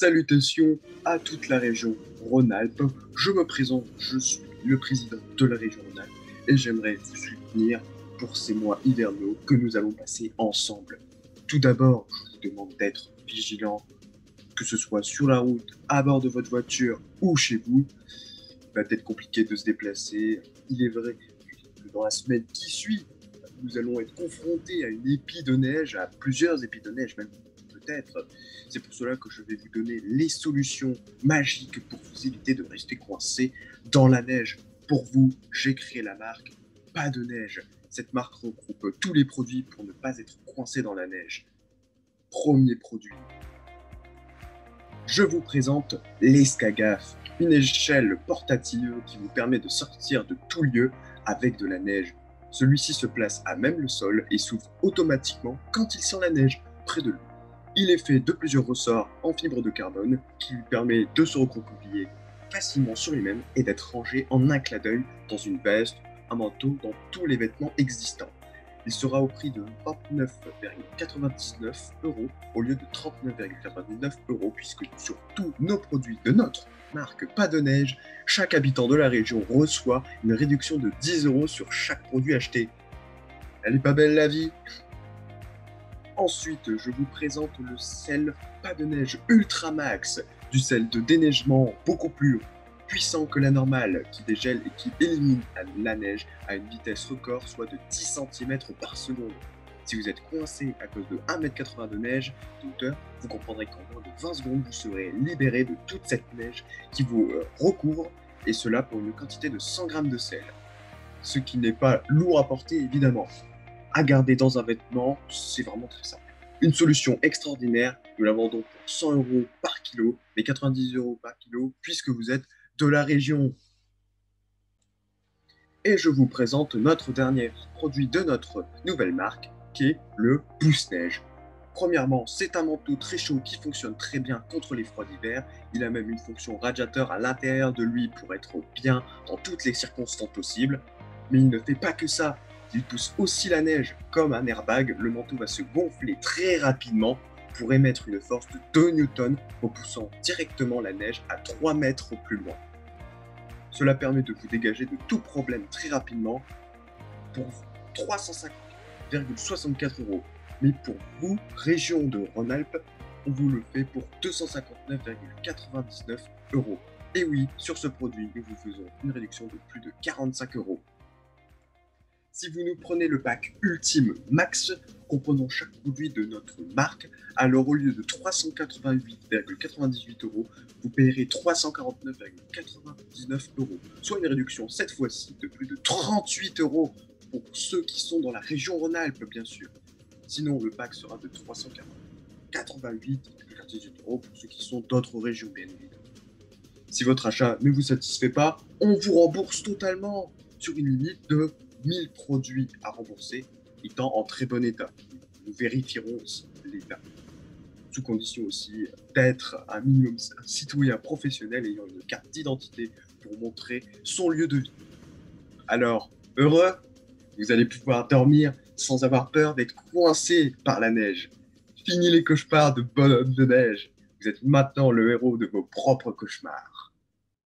Salutations à toute la région Rhône-Alpes. Je me présente, je suis le président de la région Rhône-Alpes et j'aimerais vous soutenir pour ces mois hivernaux que nous allons passer ensemble. Tout d'abord, je vous demande d'être vigilant, que ce soit sur la route, à bord de votre voiture ou chez vous. Il va être compliqué de se déplacer. Il est vrai que dans la semaine qui suit, nous allons être confrontés à une épide de neige, à plusieurs épides de neige même peut-être. C'est pour cela que je vais vous donner les solutions magiques pour vous éviter de rester coincé dans la neige. Pour vous, j'ai créé la marque Pas de Neige. Cette marque regroupe tous les produits pour ne pas être coincé dans la neige. Premier produit. Je vous présente l'Escagaf, une échelle portative qui vous permet de sortir de tout lieu avec de la neige. Celui-ci se place à même le sol et s'ouvre automatiquement quand il sent la neige près de lui. Il est fait de plusieurs ressorts en fibre de carbone qui lui permet de se recroqueviller facilement sur lui-même et d'être rangé en un clin d'œil dans une veste, un manteau, dans tous les vêtements existants. Il sera au prix de 29,99 € au lieu de 39,99 € puisque sur tous nos produits de notre marque Pas de Neige, chaque habitant de la région reçoit une réduction de 10 € sur chaque produit acheté. Elle est pas belle la vie? Ensuite, je vous présente le sel Pas de Neige Ultra Max, du sel de déneigement beaucoup plus puissant que la normale, qui dégèle et qui élimine la neige à une vitesse record, soit de 10 cm par seconde. Si vous êtes coincé à cause de 1,80 m de neige de hauteur, vous comprendrez qu'en moins de 20 secondes, vous serez libéré de toute cette neige qui vous recouvre, et cela pour une quantité de 100 g de sel. Ce qui n'est pas lourd à porter, évidemment. À garder dans un vêtement, c'est vraiment très simple. Une solution extraordinaire, nous la vendons pour 100 € par kilo, mais 90 € par kilo, puisque vous êtes de la région. Et je vous présente notre dernier produit de notre nouvelle marque, qui est le Pousse-Neige. Premièrement, c'est un manteau très chaud qui fonctionne très bien contre les froids d'hiver. Il a même une fonction radiateur à l'intérieur de lui pour être bien dans toutes les circonstances possibles. Mais il ne fait pas que ça. Il pousse aussi la neige. Comme un airbag, le manteau va se gonfler très rapidement pour émettre une force de 2 Newtons, repoussant directement la neige à 3 mètres plus loin. Cela permet de vous dégager de tout problème très rapidement pour 350,64 €. Mais pour vous, région de Rhône-Alpes, on vous le fait pour 259,99 €. Et oui, sur ce produit, nous vous faisons une réduction de plus de 45 €. Si vous nous prenez le pack Ultime Max, comprenant chaque produit de notre marque, alors au lieu de 388,98 €, vous payerez 349,99 €, soit une réduction cette fois-ci de plus de 38 € pour ceux qui sont dans la région Rhône-Alpes, bien sûr. Sinon, le pack sera de 388,98 € pour ceux qui sont d'autres régions, bien évidemment. Si votre achat ne vous satisfait pas, on vous rembourse totalement sur une limite de 1000 produits à rembourser, étant en très bon état. Nous vérifierons l'état. Sous condition aussi d'être un minimum un citoyen professionnel ayant une carte d'identité pour montrer son lieu de vie. Alors, heureux, vous allez pouvoir dormir sans avoir peur d'être coincé par la neige. Fini les cauchemars de bonhomme de neige. Vous êtes maintenant le héros de vos propres cauchemars.